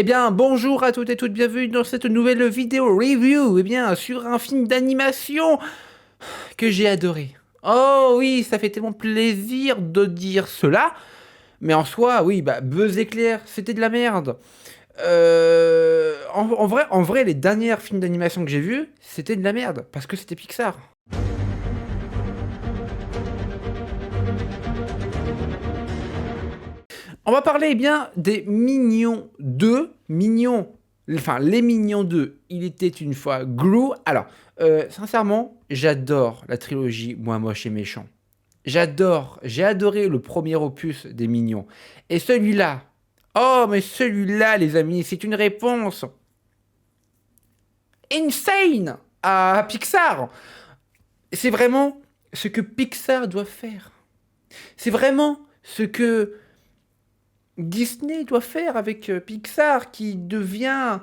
Eh bien, bonjour à toutes et toutes, bienvenue dans cette nouvelle vidéo review, sur un film d'animation que j'ai adoré. Oh oui, ça fait tellement plaisir de dire cela, mais en soi, oui, Buzz Éclair, c'était de la merde. En vrai, les derniers films d'animation que j'ai vus, c'était de la merde, parce que c'était Pixar. On va parler des Mignons 2. Les Mignons 2, il était une fois Gru. Alors, sincèrement, j'adore la trilogie Moi Moche et Méchant. J'ai adoré le premier opus des Mignons. Et celui-là, oh mais celui-là les amis, c'est une réponse insane à Pixar. C'est vraiment ce que Pixar doit faire. C'est vraiment ce que Disney doit faire avec Pixar qui devient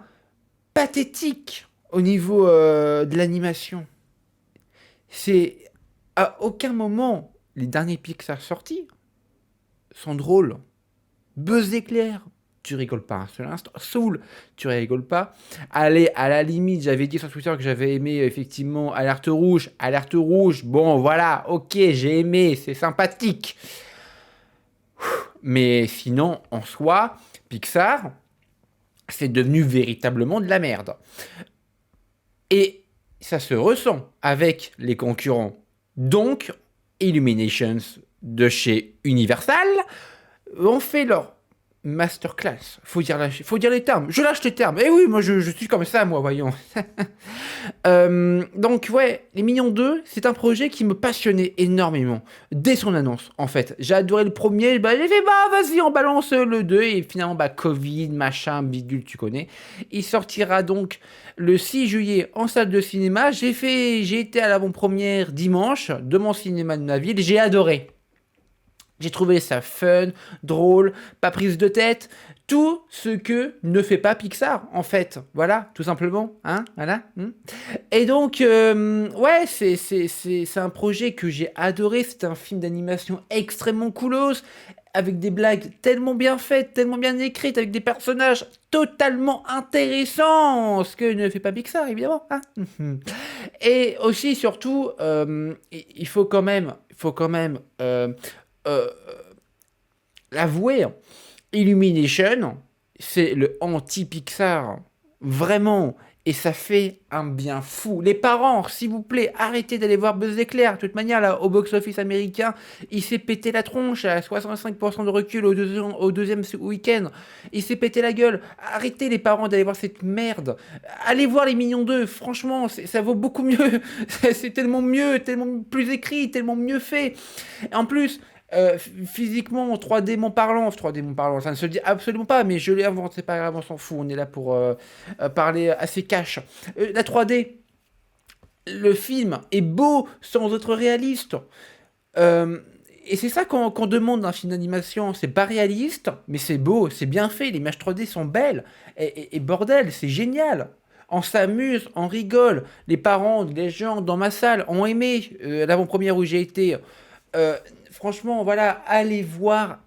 pathétique au niveau de l'animation. C'est à aucun moment les derniers Pixar sortis sont drôles. Buzz Éclair, tu rigoles pas un seul instant. Soul, tu rigoles pas. Allez, à la limite, j'avais dit sur Twitter que j'avais aimé effectivement Alerte Rouge. Alerte Rouge, bon voilà, ok, j'ai aimé, c'est sympathique. Mais sinon, en soi, Pixar, c'est devenu véritablement de la merde. Et ça se ressent avec les concurrents. Donc, Illuminations de chez Universal ont fait leur masterclass. Faut dire les termes. Je lâche les termes. Eh oui, moi je suis comme ça, moi, voyons. Donc ouais, Les Mignons 2, c'est un projet qui me passionnait énormément. Dès son annonce, en fait. J'ai adoré le premier, j'ai fait, vas-y, on balance le 2. Et finalement, Covid, machin, bidule, tu connais. Il sortira donc le 6 juillet en salle de cinéma. J'ai été à l'avant-première dimanche de mon cinéma de ma ville. J'ai adoré. J'ai trouvé ça fun, drôle, pas prise de tête, tout ce que ne fait pas Pixar, en fait. Voilà, tout simplement. Hein, voilà. Et donc, ouais, c'est un projet que j'ai adoré. C'est un film d'animation extrêmement coolos, avec des blagues tellement bien faites, tellement bien écrites, avec des personnages totalement intéressants, ce que ne fait pas Pixar, évidemment. Hein. Et aussi, surtout, il faut quand même, euh, l'avouer, Illumination, c'est le anti-Pixar. Vraiment. Et ça fait un bien fou. Les parents, s'il vous plaît, arrêtez d'aller voir Buzz Éclair. De toute manière, là, au box-office américain, il s'est pété la tronche à 65% de recul au deuxième week-end. Il s'est pété la gueule. Arrêtez, les parents, d'aller voir cette merde. Allez voir Les Mignons 2. Franchement, ça vaut beaucoup mieux. C'est tellement mieux, tellement plus écrit, tellement mieux fait. En plus, physiquement, 3D mon parlant, ça ne se dit absolument pas, mais je l'ai inventé, c'est pas grave, on s'en fout, on est là pour parler assez cash. La 3D, le film est beau sans être réaliste. Euh, et c'est ça qu'on demande d'un film d'animation, c'est pas réaliste, mais c'est beau, c'est bien fait, les images 3D sont belles, et bordel, c'est génial. On s'amuse, on rigole. Les parents, les gens dans ma salle ont aimé l'avant-première où j'ai été. Euh, Franchement, voilà, allez voir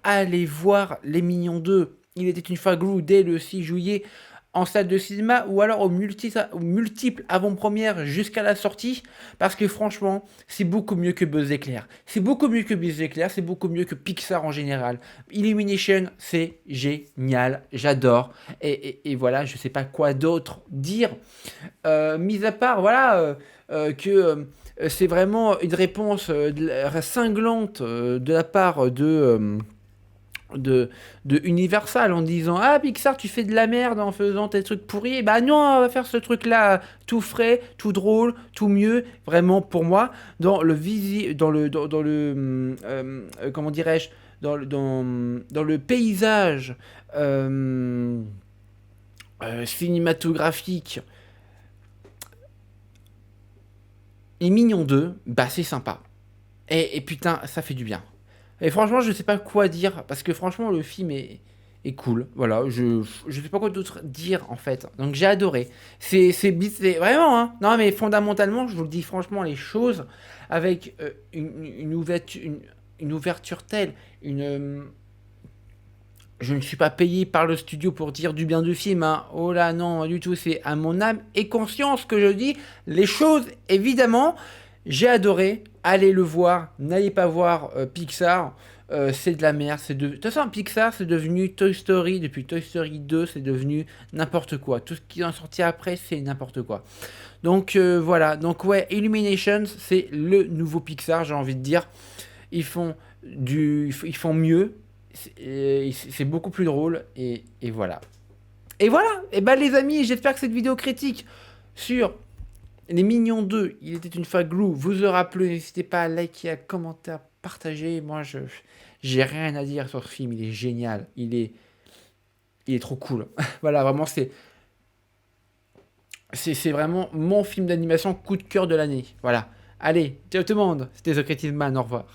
Les Mignons 2. Il était une fois Gru dès le 6 juillet en salle de cinéma ou alors aux multiples avant-premières jusqu'à la sortie parce que franchement, c'est beaucoup mieux que Buzz Éclair. C'est beaucoup mieux que Buzz Éclair, c'est beaucoup mieux que Pixar en général. Illumination, c'est génial, j'adore. Et voilà, je sais pas quoi d'autre dire. Mis à part, voilà, que c'est vraiment une réponse cinglante de la part de Universal en disant ah Pixar tu fais de la merde en faisant tes trucs pourris et bah non on va faire ce truc là tout frais tout drôle tout mieux vraiment pour moi dans le comment dirais-je dans le paysage euh, cinématographique. Les Mignons 2, bah c'est sympa. Et putain, ça fait du bien. Et franchement, je sais pas quoi dire, parce que franchement, le film est cool. Voilà, je sais pas quoi d'autre dire en fait. Donc j'ai adoré. C'est vraiment, hein. Non, mais fondamentalement, je vous le dis franchement, les choses avec une ouverture telle, une, Je ne suis pas payé par le studio pour dire du bien du film, hein. Oh là, non, du tout. C'est à mon âme et conscience que je dis les choses, évidemment. J'ai adoré. Allez le voir. N'allez pas voir Pixar. C'est de la merde. De toute façon, Pixar, c'est devenu Toy Story. Depuis Toy Story 2, c'est devenu n'importe quoi. Tout ce qui en sorti après, c'est n'importe quoi. Donc voilà. Donc ouais, Illumination, c'est le nouveau Pixar, j'ai envie de dire. Ils font mieux. C'est beaucoup plus drôle. Et voilà. Et voilà. Et bah les amis, j'espère que cette vidéo critique sur les Mignons 2, il était une fois Gru, vous aura plu. N'hésitez pas à liker, à commenter, à partager. Moi, j'ai rien à dire sur ce film. Il est génial. Il est trop cool. Voilà, vraiment, c'est vraiment mon film d'animation coup de cœur de l'année. Voilà. Allez, ciao tout le monde. C'était The Creative Man. Au revoir.